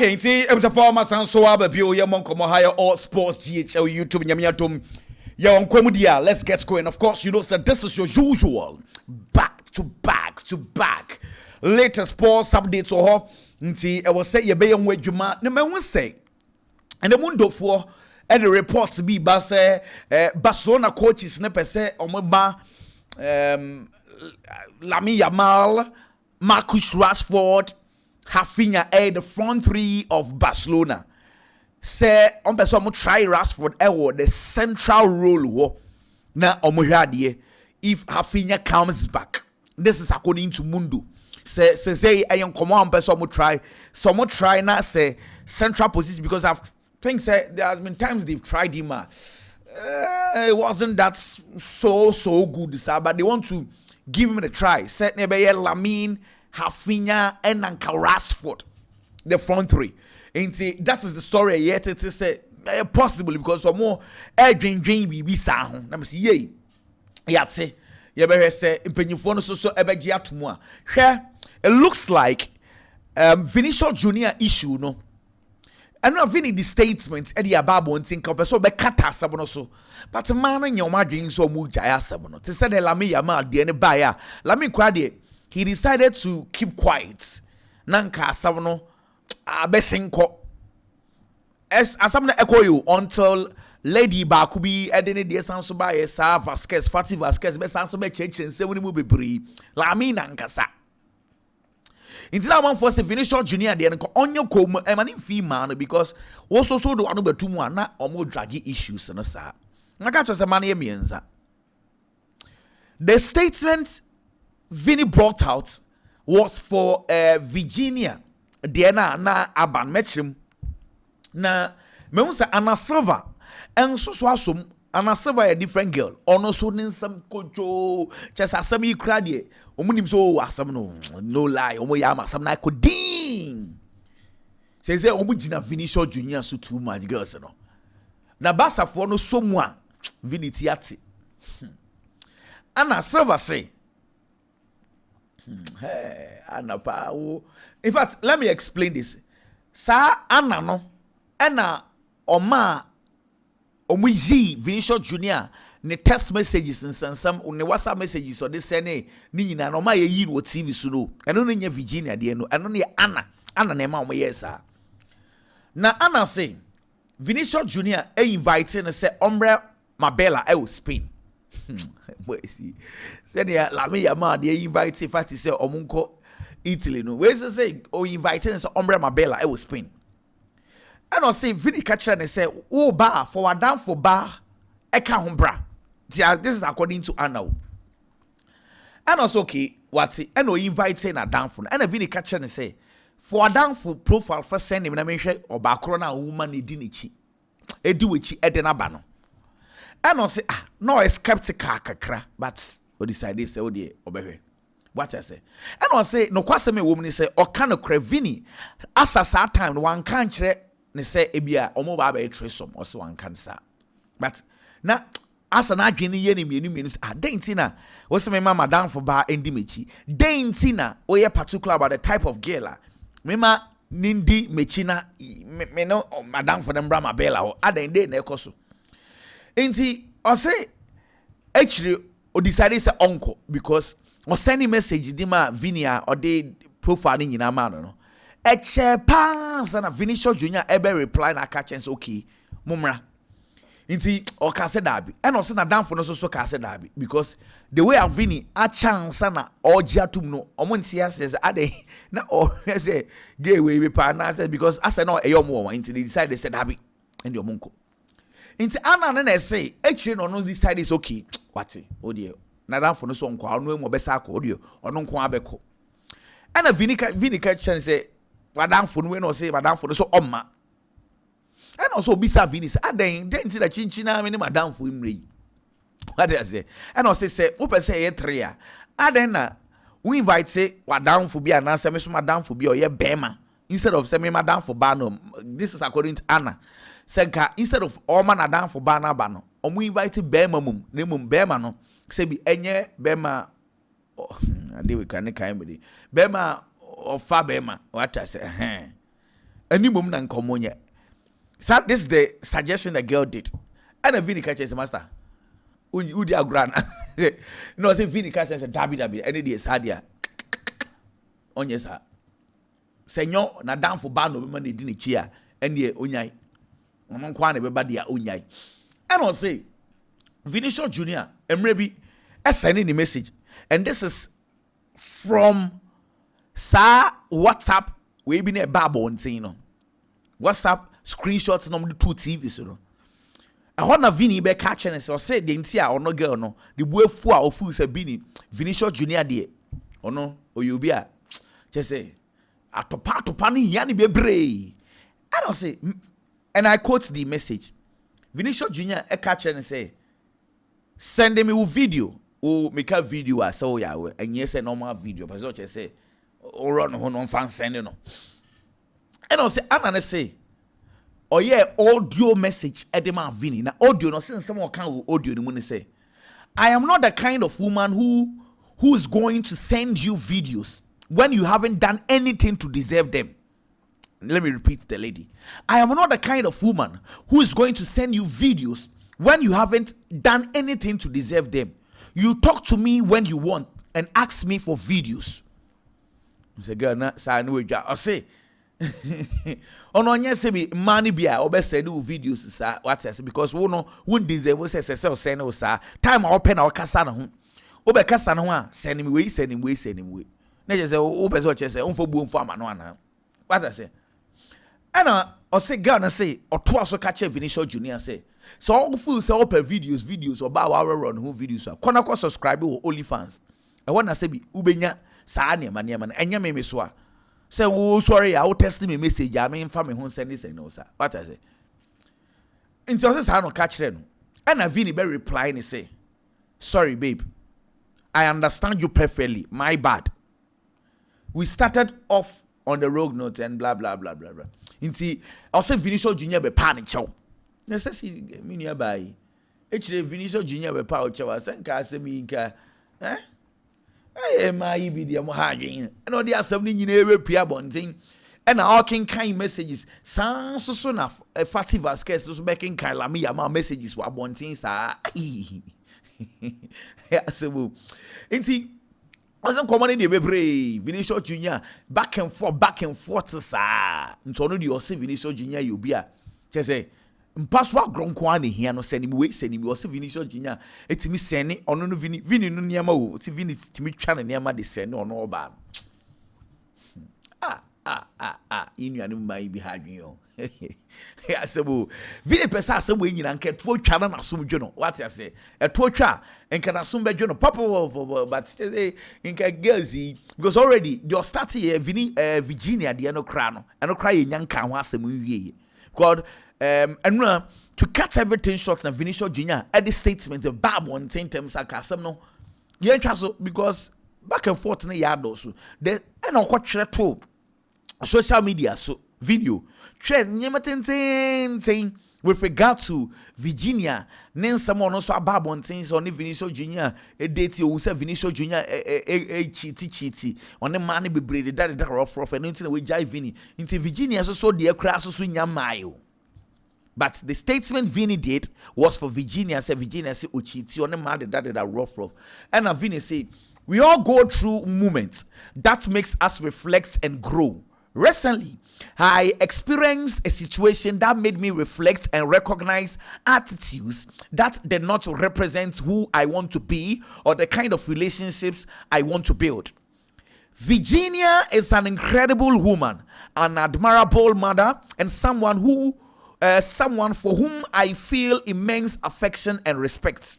Okay, see, I'm a former son, so I'll be your monk, higher all sports, GHL, YouTube, Yamiatum, your Unquemudia. Let's get going. Of course, you know, sir, this is your usual back to back latest sports updates or see, I will say, you be on where you might, no man will say, and the window for and the reports be Barcelona coaches, never say, or my Lamine Yamal, Marcus Rashford. Rafinha the front three of Barcelona. Say on person try Rashford the central role na omuhade if Rafinha comes back. This is according to Mundo. Say ayon come on person try na say central position because I think say there has been times they've tried him. It wasn't that so good, sir, but they want to give him a try. Say maybe Lamine, Rafinha and Anka Rashford, the front three. And that is the story yet. It is possible because some more dream be sound. Let me see, yay. Yatse, you better say, Impenyufono so ebegiatumwa. Here, it looks like Vinicius Jr issue, no. I know Vini the statements Eddie Ababo and think of so be kata sabono so. But man in your margin so mujaya sabono. To say the Lamine Yamal the any buyer. Lamine Kwade. He decided to keep quiet. Nanka sabono abesinko. Asamna echo you until Lady Bakubi edeni de sanso ba yesa Fati Vasquez be sanso be chechen se woni mu bebre. Lamine nankasa. Inti na one for say Vinicius Jr de nko onye kom emani fi man because also so do anu betumu ana omo dragi issues no sa. Naka cho se man ye mienza. The statement Vini brought out was for Virginia. Diana na aban metrim na me unsa Ana Silva and so asum Ana Silva a different girl. Ono so nin some kojo just asam yi kra de omunim so asam no lie omo ya asam na ko din. Say omu gina Vinicius Jr so too much girls no. Na Barca for no so mu a Vini tiati. Ana Silva say hey, Anna Pao. In fact, let me explain this. Sa Anna no, Anna Oma Omuji Vinicius Jr. ne text messages and some ne WhatsApp messages or this sene ni na no ma ye yi no TV so no. Eno no nya Virginia de no. Eno ne Anna na ma o yesa. Na Anna say Vinicius Jr. Invite no say Ombre Mabella Spain. Boy see said ya Lamine Yamal they invite Fati say omunko Italy no we say o invite us Ombre Mabella Spain and I say Vini catcher and say oh bar for down for bar eka hombra. This is according to Anna and also okay what and o invite na down for and Vini catcher and say for down for profile first send him na me hwe obakro na woman e di nichi e di wechi e de na ba no. And I say, no, a skeptical kakra, but we decided say, oh dear, obey. What I say, and I say, no, kwase me woman say, or can of Vini, as a sad time, one can't say, ebia, or more by a trace or so one can say. But now, as an agony, any means, daintina, what's my mamma down for bar and dimichi, daintina, or a particular about the type of girl, Mima Nindi Mechina, me no, madame for them Brahma Bella, or other day, Necoso. Enti I say actually o decided say uncle because o send message di ma Vinia or the profile ni nyina ma no e che pass na Vinicius Jr ebe reply na catch and say okay mumra enti o ka say dabi and o say na danfo no so ka say dabi because the way of Vini a chance na o giatum no o monti says ade na o say gay way be pa na say because as na e yom wo enti they decide they said dabi and your monko. Inti Anna na say actually no this side is okay. What oh dear. Na dan for no so nko anu emo besa akọ odio ono nko abeko. And Vini catch say wadan for no we no say wadan for no so omma. And also bisa Vini say aden den ti da chinchina me ne madam for imre. What I say? And also say wo pe say ye 3 a. Aden na we invite say wadan for bia na say me so madam for bia o ye bema instead of say me madam for ba no. This is according to Anna. Senka instead of all man down for bana bano, omu invite bema mum, ne mum bema no, say be enye bema, ade we can kind bema or fa bema, what I say, Any mum nan komonya. So this is the suggestion the girl did. And a Vini catches master. Udi agran. No, say Vini catches a dabi. Any day sadia. On yes, sir. Senyor, na down for band of money didn't cheer. And ye onyai. Among Kwan everybody onyai. And I'll say Vinicius Jr. and maybe sending the message. And this is from Sir WhatsApp. We been a babo and saying no. WhatsApp screenshots no the 2 TVs, you know. I want a Vini be catching us or say the entire or no girl no. The boy four or fool say Vinicius Jr. dear. Or no, or you be a just say a to pani yani be brave. I don't say, and I quote the message. Vinicius Jr. a catching and say, send me a video. Oh, make a video I saw ya and yes a normal video. But so just say, or run on fan sending no. And I'll say, and say, oh yeah, audio message Edema Vini. Now audio no since someone can audio the money say, I am not the kind of woman who is going to send you videos when you haven't done anything to deserve them. Let me repeat the lady. I am not the kind of woman who is going to send you videos when you haven't done anything to deserve them. You talk to me when you want and ask me for videos. I say, girl, na sa no we I say, ono nya se bi mani bia obe send you videos sa what I say because we no won deserve we say send us sa time open na okasa na ho. Obe kasa na ho a send me we. Na je say obe so che say onfo bu onfo ama no ana. What I say? And I say girl na say oto aso ka che Vinicius Jr say so all feel say open videos or ba wa run who videos so kona ko subscribe wo OnlyFans. I want to say bi ubenya saa ne ma na enya me so a say wo sorry I will test me message I mean fa me ho send this no sir. What I say? Until say sa no catch them. And Vini be reply and say, sorry babe, I understand you perfectly, my bad. We started off on the rogue note and blah blah blah blah blah. Inti I say Vinicius Jr be panic chow. Na say si me nia bai. Echire Vinicius Jr be pa o chow asan ka say me nka ma yi bi de mo ha adwen. Na odi asam ni nyina ewe pia bonten. And all king kind messages. San so na Fati Vasquez so be king kind la me ya ma messages wa bonten sa. Ya sebu. Inti wasn't common in the bebre Vinicius Jr. back and forth sa. Ntono di o se Vinicius Jr. you be a che say mpaswa gronkwa ne hia no send me o se Vinicius Jr. etimi send ono no Vini no niam o ti Vini timi twa ne niam de send ono oba. Inu anu mai bi ha dwen yo. Ya sebu Vini pesa asem we nyina nke to twa na so dwo no what you say e to twa enka na so bedwo no papa but say enka gazi because already your start here Vini Virginia de no kra no eno kra ye nyanka ho asem wiye god and to cut everything short na Vinicius Jr. at the statement the bad one terms akasem no ye ntwa so because back and forth na ya do so the eno kwa kire to social media so video trend nyematen with regard to Virginia nen someone also about on things on Vinicius Jr. a date you say Vinicius Jr. cheaty on the man be braided that rough and anything we jive Vini into Virginia so the crass so nyamayo. But the statement Vini did was for Virginia say uchiti on the man that rough and Vini said we all go through moments that makes us reflect and grow. Recently, I experienced a situation that made me reflect and recognize attitudes that did not represent who I want to be or the kind of relationships I want to build. Virginia is an incredible woman, an admirable mother, and someone for whom I feel immense affection and respect.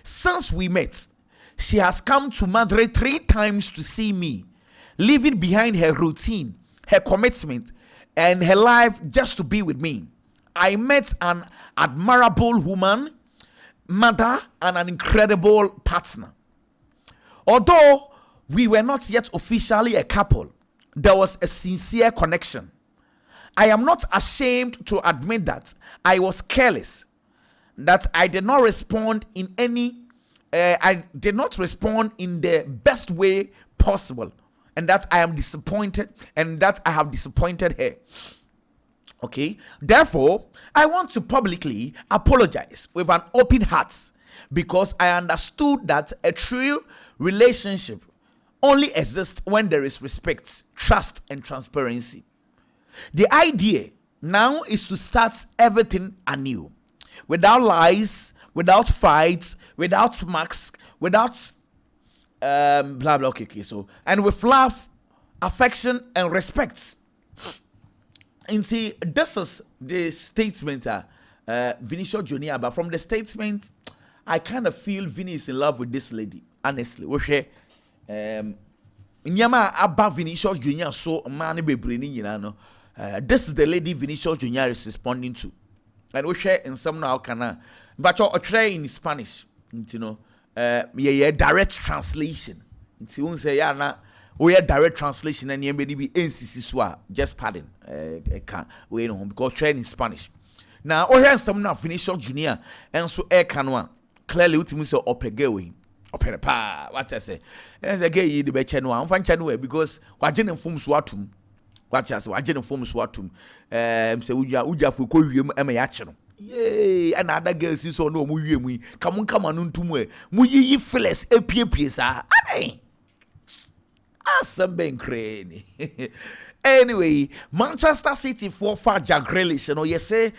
Since we met, she has come to Madrid 3 times to see me, leaving behind her routine, her commitment, and her life just to be with me. I met an admirable woman, mother, and an incredible partner. Although we were not yet officially a couple, there was a sincere connection. I am not ashamed to admit that I was careless, that I did not respond in the best way possible, and that I am disappointed and that I have disappointed her. Okay, therefore, I want to publicly apologize with an open heart because I understood that a true relationship only exists when there is respect, trust, and transparency. The idea now is to start everything anew without lies, without fights, without smacks, without blah blah. Okay, so and with love, affection, and respect. And see, this is the statement, Vinicius Jr. But from the statement, I kind of feel Vini is in love with this lady. Honestly, we Nyama Abba Vinicius Jr. So man be bringing this is the lady Vinicius Jr. is responding to, and we share in some now can but you try in Spanish, you know, yeah, direct translation. It's you say yeah na. We have direct translation and you be NCC just pardon. Can we know because train in Spanish. Now, oh, here's some now Vinicius Jr. and so canwa clearly what me say opegaway. Opera pa what I say. And I get you the better no I'm fan because wajin form swatum. What I say wajin form swatum. Say uja fu ko wiem e me yache no. Yay, and other girls is so no mu wiem. Come on ntum mu yi feles epie sa. Adai. Something crazy. Anyway, Manchester City for far Jack Grealish, you know, you say,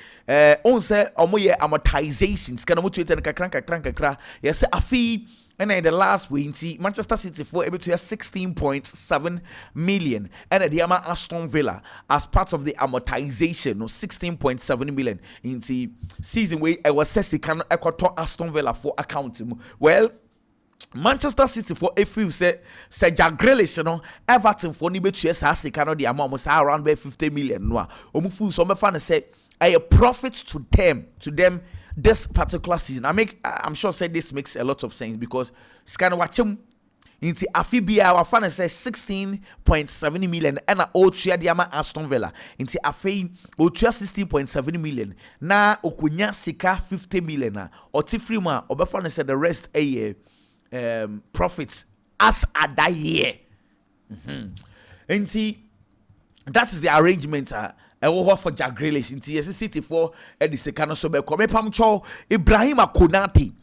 on say, omoye amortizations, can you tell kakra, yes, a fee, and in the last week, Manchester City for able to have 16.7 million, and the Aston Villa as part of the amortization, no 16.7 million in the season where I was says can Aston Villa for accounting. Well, Manchester City for a few say Jack Grealish, you know, Everton for ni betu SA cannot the amount was around 50 million. No, omufu so me fan say a profit to them this particular season. I'm sure say this makes a lot of sense because scan watch him into Afibia our fan say 16.7 million and Otua Diama Aston Villa into Afi Otua 16.7 million na okunya sika 50 million na otifrima obefan say the rest a year profits as at that year. And see, that is the arrangement. For Jack Grealish into City for the second so be come pamcho Ibrahima Konate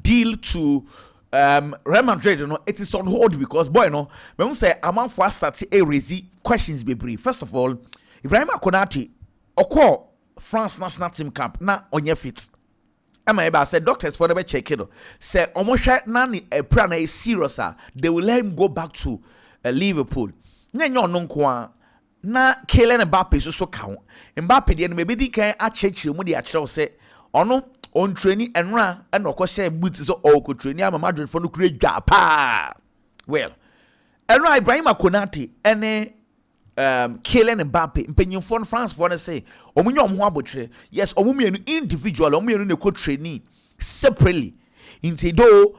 deal to Real Madrid. You know, it is on hold because boy, no, when say among for start a raise questions be brief. First of all, Ibrahima Konate oko France national team camp na onye fit. I said doctors for the check it. Say almost nani a plan is serious. They will let him go back to Liverpool. Nyo no kwa na Kylian Mbappe so count. Mbappe the maybe they can achieve mu dey actually say ono on training and run and of course boots so all could train am Madrid for no create pa. Well, Enra Ibrahima Konate and Kylian Mbappe mpenyin for France for na say omunye omho abotre yes omumienu individual omumienu ne ko trainee separately into do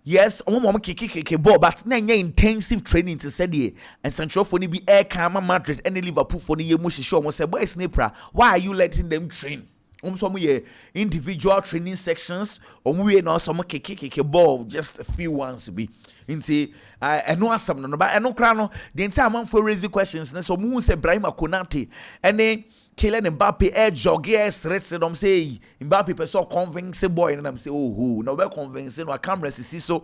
yes omom keke ball but na nya intensive training to say the and central for ni bi air kama Madrid and Liverpool for ni yemu hihye omo say boys snipra why are you letting them train so ye individual training sections we na some keke ball just a few ones be into I know some no but I know crano the entire man for raising questions so mu say Ibrahima Konate and then Kylian Mbappe jogger stress say Mbappe person convince boy and I'm say oh no be convincing no camera see so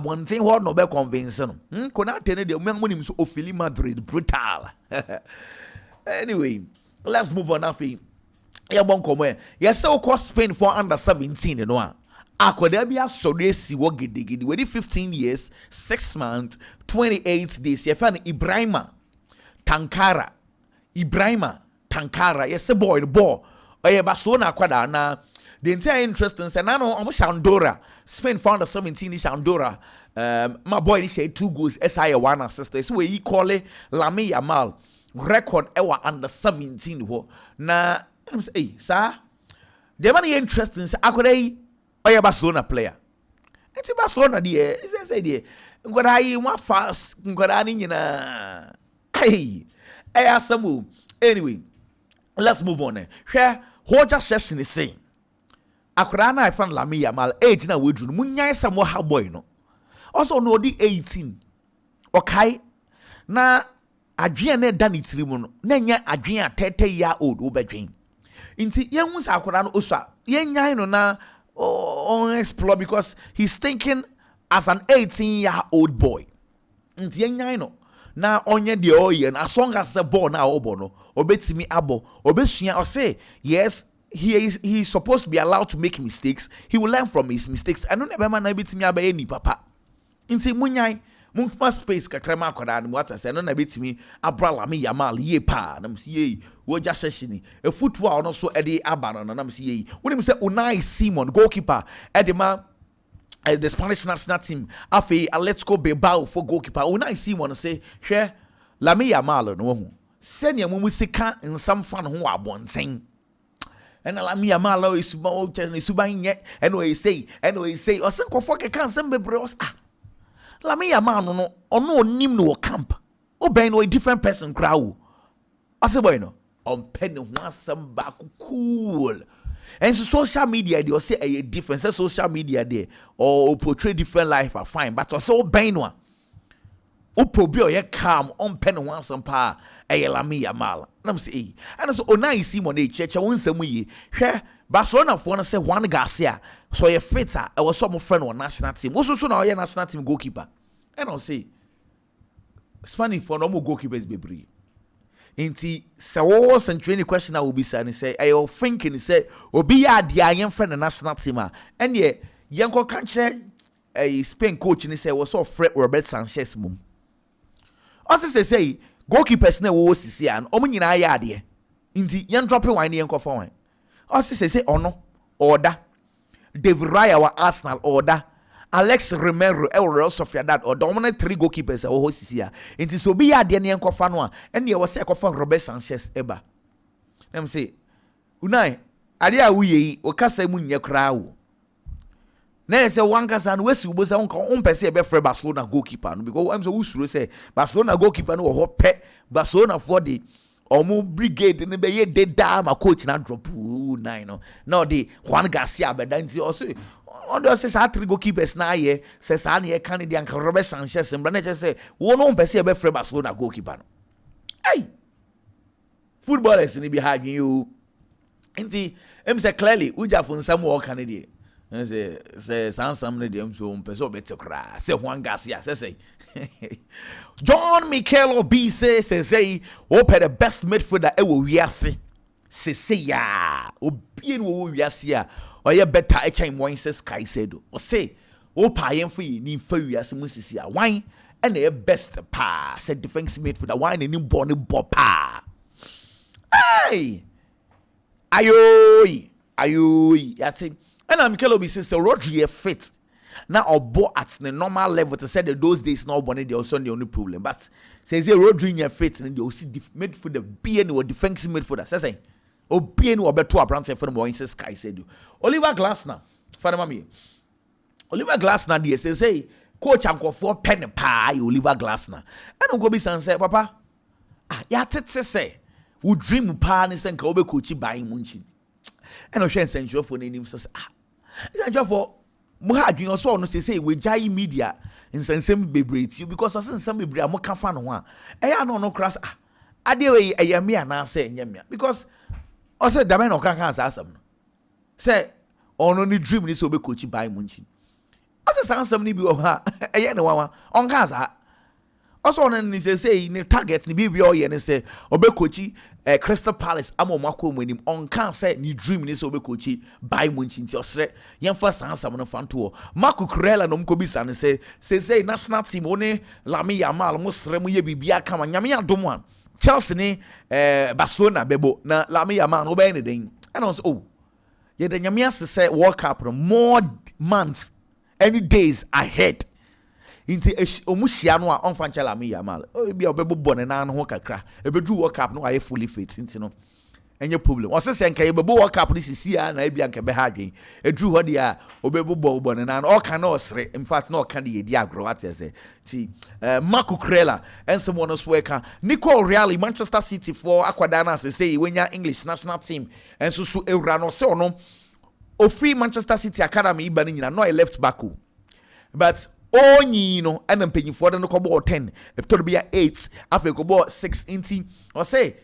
one thing what no be convincing Konate ne the man money so ofili Madrid brutal. Anyway, let's move on now. Yeah, bon come. Yes, so cost Spain for under 17, you know. Akodabia Sodesi wogidi with 15 years, 6 months, 28 days. You find Ibrahima Tankara. Yes, a boy, the ball. Oh yeah, Barcelona kwada na the entire interest in Senano almost Andorra. Spain for under 17 is Andorra. My boy he said 2 goals, SI 1 assist. So we he call it Lamine Yamal record ever under 17 ho. Na hey, sir, the money interesting. I could a Barcelona player. It's Barcelona, dear. It's a dear. What are you want fast? What are you na? Hey, I ask some move. Anyway, let's move on. Here, what just session is saying. I found Lamine Yamal age na wodru. Munya some more how boy no. Also no the 18. Okay, na adwen na da ne tirimu no na nya adwen a 30-year old wo bedwen inti yen hu sa akora no osua yen nyan no na on explore because he's thinking as an 18-year-old boy inti yen nyan no na onye de oyen as long as the ball na obo no obetimi abo obesua o say yes he is supposed to be allowed to make mistakes. He will learn from his mistakes. I don't ever man betimi abaye ni papa inti munyan munkma space kakrama akwada no what I say no na betimi abrala me yamal ye pa na msi ye wo ja seshini e football no so e de aba no na msi ye wonim say Unai Simon goalkeeper e de ma the Spanish national team afi Atletico Bilbao for goalkeeper Unai Simon say hwe Lami Yamal no hu senia mu sika nsam fa no ho abonten ena Lami Yamal isuba o isuba nye eno e say o se kofo ke kan sem bebre o Lami Yamal no ono onim no camp o ben no a different person crowd ase boy no on pen ho asem ba cool. And so social media they say a different social media there or portray different life are fine but also benwa o probi o ye calm on pen one some pa e Lami Yamal na me say and so Unai Simon e cheche won sam yi hwe Barcelona for no say Juan Garcia so ye fitter e was some friend on national team wo so na o ye national team goalkeeper and I say Spanish for no more goalkeepers bebre. Inti se wo century question I will be saying say I will thinking say obi ya dia yen friend the national team and ye yenko kan kire Spain coach ni say was so Fred Robert Sanchez mum also say goalkeepers na wo sisi an omo nyina ya ade inti yen drop one yenko for one also say ono order David Raya wa Arsenal order Alex Romero Real Sociedad or dominant 3 goalkeepers o hosisi a enti so bi ya de ne enkofa no a ene ye wo se ekofa Robert Sanchez eba em say Unai ade a wuye o kasa mu nye kra wo na say wan kasa no wesi ubo se on pese e be free Barcelona goalkeeper no because am so usuro say Barcelona goalkeeper no wo ho pe Barcelona for the omu brigade ne be ye de da ma coach na drop nine no now the Juan Garcia be danti also on the say 3 goalkeepers na ye say sa na ye Canadian Robert Sanchez mbra na say wo no pese e be free Barcelona goalkeeper no hey footballers ni be having you nti em say clearly uja for nsam wo Canadian say some ne dem so pese better kra say Juan Garcia say John Mikel Obi say open the best midfielder e wo wiase say ya obi no wo wiase a oye better e chan Moises Caicedo o say o pa yen for yi ni fa wiase mu sisi a wan e na e best pa say defensive midfielder wan ni ball pa hey ayoy yati and I'm Mikel Obi say Rodri fit now obo at the normal level to say that those days now bonny they also the only problem but says Rodri fit and they will see midfielder being or defensive midfielder say o being or better brand for the Moises Caicedo Oliver Glasner for the mami Oliver Glasner dey say coach anko for pen pa Oliver Glasner and go be say papa ya tete say we dream pa ni say nka obe coach Bayern Munich and o hwe sensual for name so sensual for mo ha adwen so no say we jai media nsensem bebrate you because nsensem bebre am ka fa no ho a eya no cross ade we eya me ana say enya me because o say da me no kan asam no say ono ni dream ni so be coach Bayern Munich o say sansam ni bi o ha eya ne wawa on ka sa also on ni say ni target ni bi o ye ni say obe coach Crystal Palace amomako munim on kan say ni dream ni so obe coach Bayern Munich nti osre yemfa sansam no fanto Marco Kurela no mko bisa ni say national team one Lami Yamal mo sre mo ye bibia kama nyame adom a Chelsea ni Barcelona bebo na Lami Yamal no be ni den and also oh ye the nyame say World Cup no more months any days ahead inti omuhia no a onfa nche Lami Yamal o bia obebo ne na no ho kakra ebedu World Cup no aye fully fit inti no enye problem o se nka ebebo World Cup ni sisi a na ebia nka be ha adwen edu ho dia obebo ne na no o kan na osre in fact na o kan de yedi agro at say ti Marco Kurela ensem wono so eka Nico Real Manchester City for akwada na say wenya English national team enso so ewra no se ono o free Manchester City academy iba ni nyina no I left back but onyi no and mpanyinfo de no kobo 10 to be 8 after kobo 6 inti or say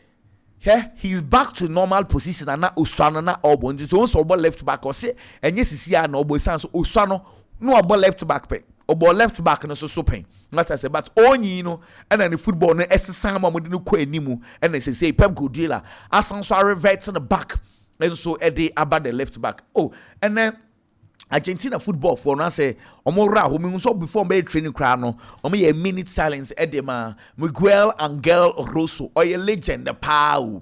he's back to normal position and na Osano na obo nti so obo left back or say enye sisia na obo san so Osano no obo left back pe obo left back no so pen not I say but onyi no and then the football no essan ma mode no ko animu and say Pep Guardiola asan so revert to the back and so Eddie about the left back and then Argentina football for now say omora home so before me training crowd no omo a minute silence edema Miguel Angel Rosso a legend pa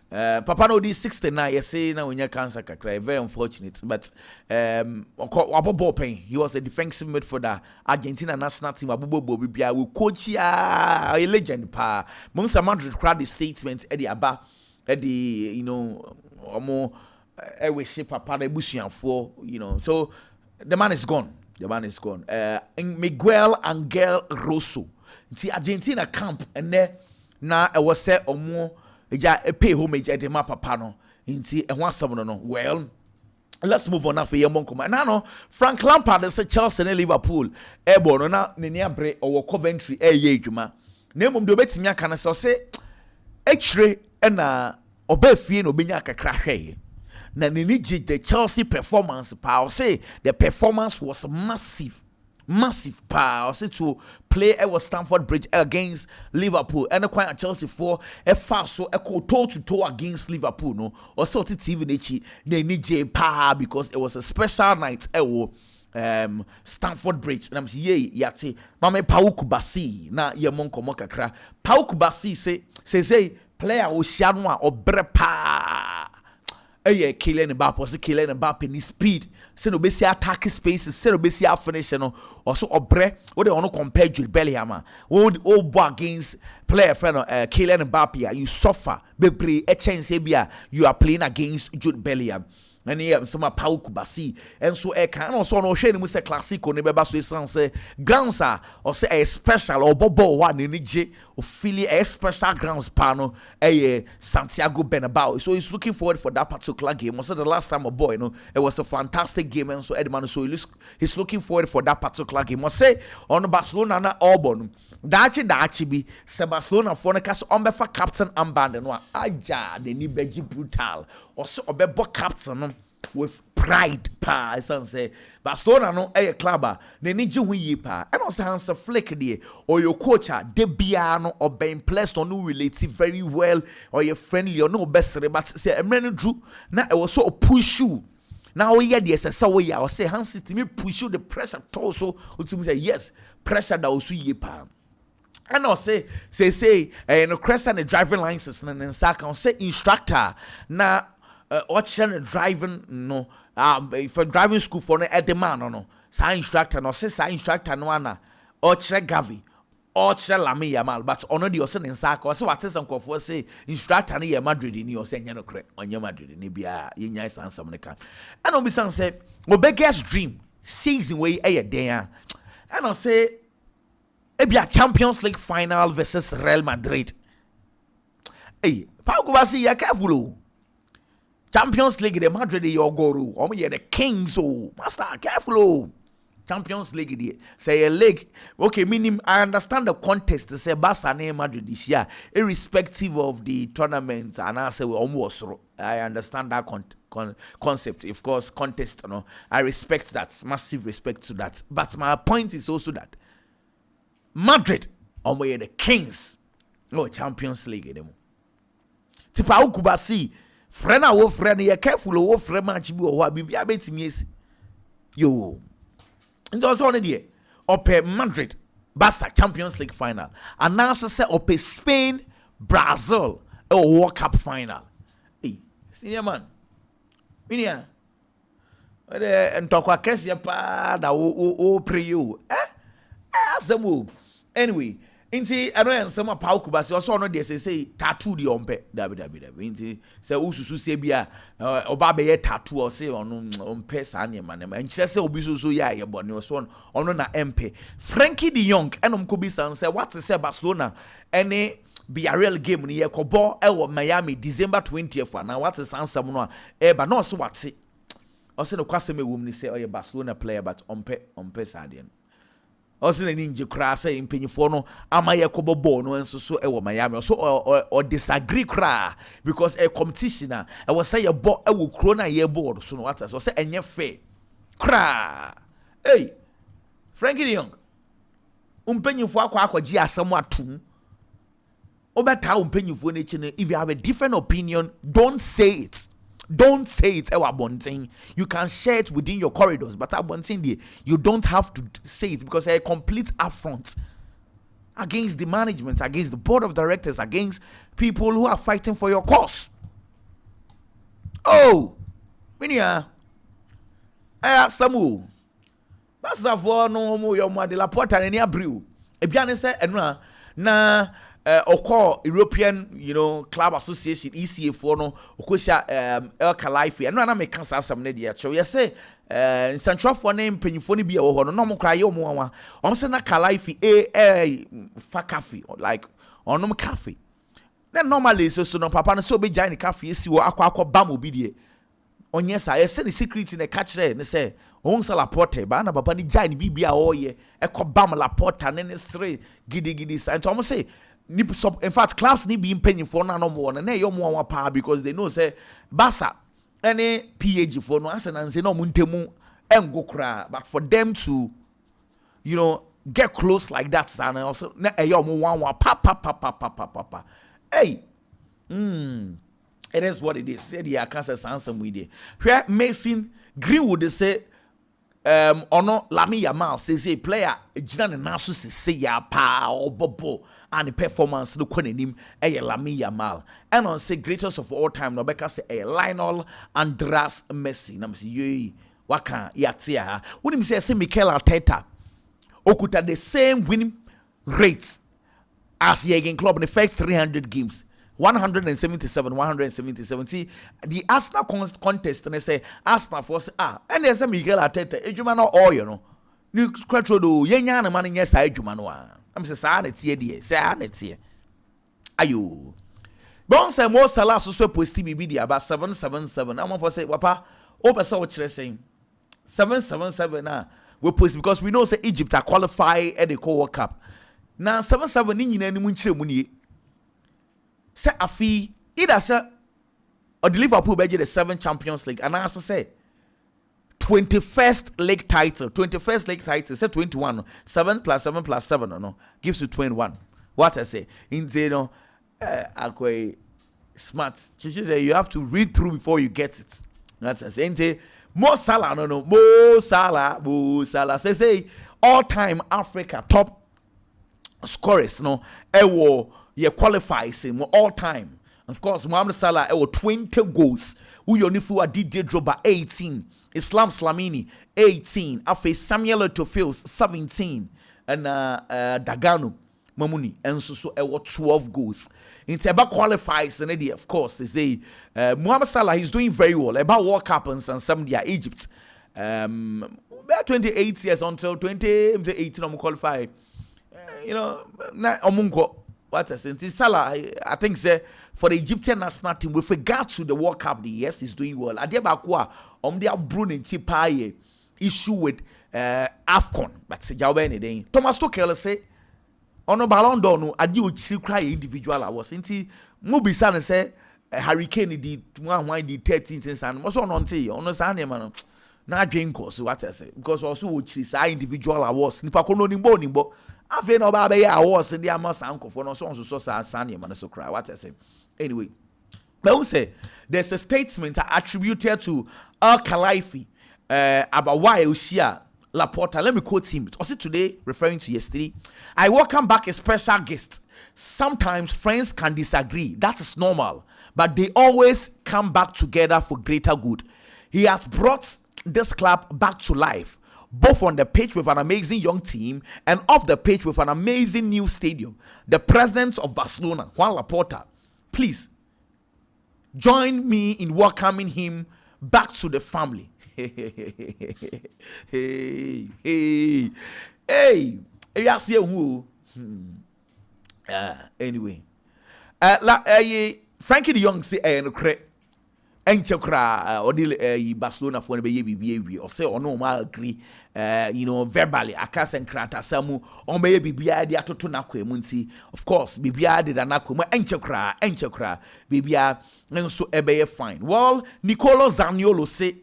papa no di 69 you say na onya cancer kakra very unfortunate but abobo pen he was a defensive midfielder Argentina national team abobo bibia we coach a legend pa Monsa Madrip crowd statement edi aba edi omo we ship papa the busianfo so the man is gone Miguel Angel Rosso nti Argentina camp and there na was say omo pay homage at the ma papa no nti ehwasam no well let's move on now for yemon come na Frank Lampard say Chelsea and Liverpool ebo na ne abre or Coventry ye adwuma na mum de obetimi aka na say echire na obafie no benya kakra hwe na the Chelsea performance pa say the performance was massive pa say to play at Stamford Bridge against Liverpool and quite Chelsea for a fast so toe to toe against Liverpool no or so TV nechi na ni pa because it was a special night Stamford Bridge and I'm say yate mama Pau Kubasi na yemon komo kakra Pau Kubasi say player o sia no a obre pa Kylian Mbappe say Kylian Mbappe ni speed say no be see attack spaces say no be see finish no also obre what they want to compare Jude Bellingham o bo against player friend Kylian Mbappe you suffer bebre a chance bia you are playing against Jude Bellingham and here some Pau Kubasi and so can also no share ni say classico ne beba so say grounds or say a special or bobo one ni je o feel a special grounds pano Santiago Bernabeu so he's looking forward for that particular game. Was the last time a boy it was a fantastic game and so Edman so he's looking forward for that particular game. Was say on Barcelona na Auburn dachi bi se Barcelona for na cast on befa captain amband no aja the ni beji brutal or so obebo captain with pride pa say Barcelona no club na ni ji hu yi pa and also Hans Flick there or your coach de bia no or be impressed or no relate very well or your friendly or no best but say emre drew na e was so push you now we hear this say we or say Hans to me push you the pressure also to me say yes pressure that also yi pa and I say no Crescent the driving license and then say instructor na option driving no for driving school for no at the man no say instructor no say instructor no ana oche Gavi oche Lami Yamal but ono the osen in saka so what some for say instructor na Madrid ni o say nya no kre onye Madrid ni bia yenya sansam ne ka and obi san say my biggest dream season wey den and I say a Champions League final versus Real Madrid. Pau Kubasi ya careful. Champions League the Madrid your guru. The Kings master careful. Champions League the say a league. Okay, meaning I understand the contest to say Barca and Madrid this year, irrespective of the tournament, and I say we almost I understand that concept. Of course, contest, I respect that, massive respect to that. But my point is also that Madrid the Kings Champions League them. Tipa ukubasi friend wo friend ye careful wo friend match bi wo bibia betimi esi yo nti also on there ope Madrid Barca Champions League final and now say ope Spain Brazil World Cup final senior man minia ntokwa kese pa da wo pray you asemu anyway inti ano ensema Pau Kubasi also no dey say tattoo di ompe dabi inti say ususu se bia oba be ye tattoo or say ono ompe sa ne ma nkyere say obi so ya ye bone so ono na empe Frankie de Jong enom ko bi san say what say Barcelona any be a real game ni ye kobo e Miami December 20th na what is answer no ba no so what also no kwasem ewum ni say Barcelona player but ompe sa de also the ninja cra say in penyifono ama ye kobobo no enso so e wo Miami so or disagree cra because a competition I was say ye bo e wo kro na ye board so no what so say enye fair cra hey Frankie de Jong umpenyifo akwaji asem atum obeta umpenyifo na chi no if you have a different opinion don't say it. Don't say it, you can share it within your corridors, but you don't have to say it because it's a complete affront against the management, against the board of directors, against people who are fighting for your cause. Oh, Minia, Samu, that's the for no more your mother, La Porta, and Yabriu. A piano said, and na. Oko European, club association ECA for no okosha El Khalifi and na make cancer some nedia so you say in central for name penyifo ni bia wo ho no mo kra ye mo wa on say na Khalifi fa cafe like onom cafe then normally so no papa no so be join the cafe esi wo akwa bam obi de onye sa ye say the secret in the catch there ne say on sa Laporte ba na papa ni join bibia o ye ekobam Laporte ne stre gidi and to say in fact, clubs need be paying for no more than your more power because they know say Barca any PAG for no answer and say no muntemu and go cry. But for them to get close like that, and also your one papa. Hey, it is what it is. Say the cancer answer with it. Where Mason Greenwood they say ono Lami Yamal say player Jina Nasu say ya pa or bobo and the performance no konenim Lami Yamal and on say greatest of all time no beka say Lionel Andres Messi na say ye waka yatia ha when him say Mikel Arteta okuta the same winning rate as Jurgen Klopp in the first 300 games 177. See, the Arsenal contest, and they say Arsenal for and there's a Miguel Arteta, Ejuma no oil, New scratch do Yenya man in yes, Ejuma no. I'm saying, say, ayo. Bon, say more Salah so post TBB about 777. I'm for say, Wapa, open so what you're saying 777 we post because we know say Egypt are qualified at the World Cup. Now 77 in any munchi. Say afi either say or the Liverpool be the 7th Champions League and I also say 21st league title say 21 7 plus 7 plus 7 no gives you 21 what I say in akwe smart she say you have to read through before you get it that's I say Mo Salah Mo Salah say all time Africa top scorers ye qualifies him all time. Of course, Mohamed Salah 20 goals. Uyonifu DJ Drogba 18. Islam Slamini 18. Afe Samuel Eto'o 17. And Dagano Mamuni and so 12 goals. In Teba qualifies and of course they say Mohamed Salah is doing very well. About World Cup and some dia Egypt. 28 years until 2018 qualify. Na omunko what I say, Salah, I think say for the Egyptian national team, with regard to the World Cup, yes, he's doing well. Adiabakwa, they are brewing chipaye issue with AFCON, but say jawe anything. Thomas Tuchel say, ono Ballon d'Or no adi ochi cry individual awards. Inti mubi sana say Hurricane did one did 13 things and most on ono sane man. Na adwen course what I say because also ochi say individual awards. Nipa kono nimbo. Afe no ba be awards in the amas anko for no so sane man so cry what I say. Anyway, but who say there's a statement attributed to Al Khalifi about why Ushia Laporta. Let me quote him. Was it today referring to yesterday? I welcome back a special guest. Sometimes friends can disagree. That is normal. But they always come back together for greater good. He has brought this club back to life, both on the pitch with an amazing young team and off the pitch with an amazing new stadium. The president of Barcelona, Juan Laporta, please join me in welcoming him back to the family. Hey. Anyway, Frankie de Jong say no credit. enchekra odi Barcelona for be ye or say ono ma agree verbally akasa nkrata samu on be bibia de atoto nakwa nti of course bibia de nakwa mu enchekra bibia nso ebe fine. Well, Nicolo Zaniolo say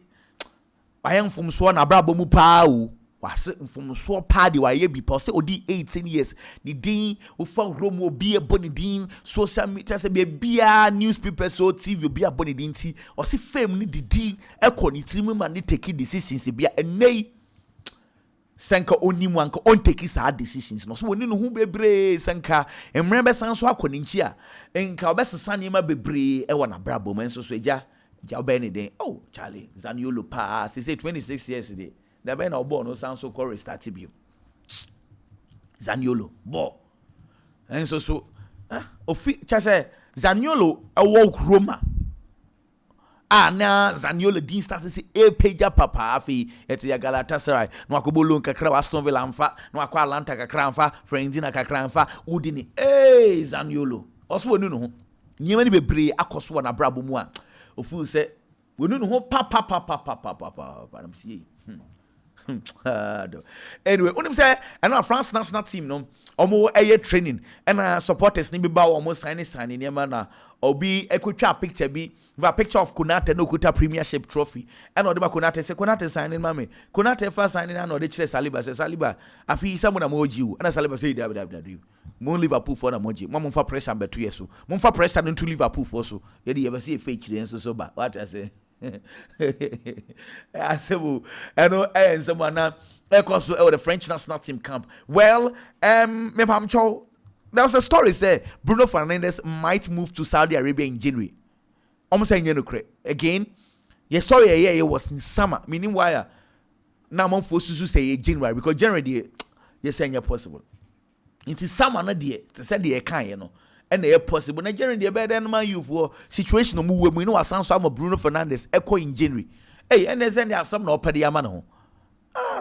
ayam from so na brabo mu pa o wase from so pa de waye bi pa say odi 18 years ni din o fa Rome obi e boni din social media say bia newspaper so TV obi a boni din ti o say fame ni didi e ko ni tiri ma ni take decisions bia enei senka onimu anka on take sa decisions no so woni no hu bebre senka emre be san so akoni nchi a enka obesesa ni ma bebre e wona brabo man so eja obeni oh Charlie Zaniolo pass he say 26 years today the ben obo no san so call restart bio Zaniolo bo and so ofi cha say Zaniolo ewo Roma na Zaniolo din start say e page papa afi eti ya Galatasaray no akobolo kakra Aston Villa amfa no akwa Atlanta kakra amfa Fiorentina kakra amfa udini Zaniolo oso wonu no ho nyema ni bebre akoso na brabo mu a ofu say wonu no ho papa am see anyway unim say and France national team no omo training and supporters ni be ba omo sign nyema na obi ekotwa picture bi a picture of Konate no kuta premiership trophy and odi ba Konate say Konate signing mame Konate first signing and odi chire Saliba say Saliba afi samu na moji u and Saliba say w mo Liverpool for na moji mo fa pressure be 2 years so mo fa pressure into Liverpool for so ye dey be say fake chire so ba what I say I say and someone now the French national team camp. Well, me pamcho there was a story say Bruno Fernandes might move to Saudi Arabia in January. Almost saying again, your story here was in summer, meaning why now I'm forced to say January because January you're saying you're possible. It is summer na die to say the can and they possible. Nigerian the better than my youth for situation no move we know asan so am Bruno Fernandes echo in January. Hey, and they send there some no pedi amano.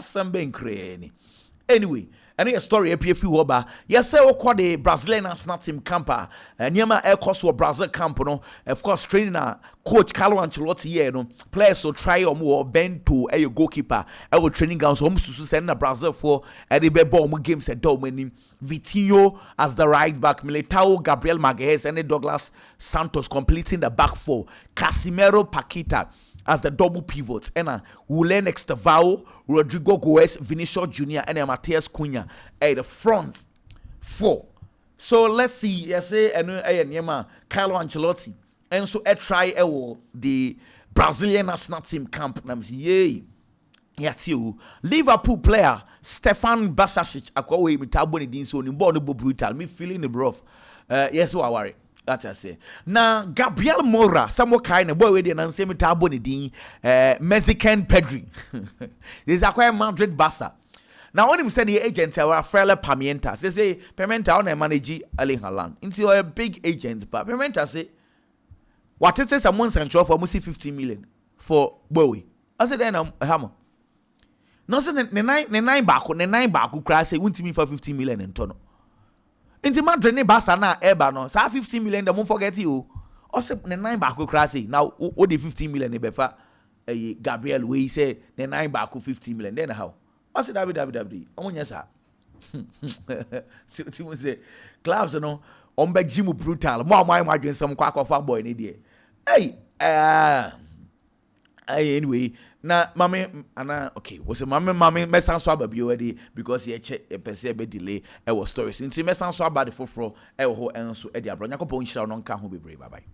Some ben crane. Anyway, and a story appear few oba. Yes, say what the Brazilian national team camper and Yama Air Cost Brazil camp no. Of course, training coach Carlo Ancelotti here no. Players so try or more bend to a goalkeeper. I will training grounds home to send a Brazil for a the ball games at Domini. Vitinho as the right back, Militao, Gabriel Magalhaes, and Douglas Santos completing the back four. Casimiro Paqueta as the double pivots, and Julen Extevao, Rodrigo Goes, Vinicius Jr, and Matheus Cunha at the front four. So let's see, yes, and Carlo Ancelotti, and so I try the Brazilian national team camp. And I'm saying, yay. Liverpool player Stefan Basasic akwawe mitabo ni dinso ni ball no brutal me feeling the rough yes we worry that I say na Gabriel Moura some kind boy we dey na say mitabo ni din Mexican Pedri this akwa Madrid Barca now when him say the agent Rafael Pimienta say Pimienta on manage Erling Haaland into a big agent but Pimienta say what it is someone central for almost 15 million for boy I said then hammer. No, say the nine back cry say won't me for 15 million in tono. Inti Madrid ne Barca na eba no. Say 15 million don't forget you. Or say the nine back cry say now what the 15 million e befa Gabriel we say the nine back 15 million then how? I say WWE. Omonya sa. Ti say clubs no on be gym brutal. Mo am adwen some kwakwa boy ni dey. Hey anyway na mame ana okay was mame mesan so aba bi already because ye che pese be delay e was stories nti mesan so aba de foforo e wo ho enso e de abro nyakopon hira no nka ho bebre bye bye.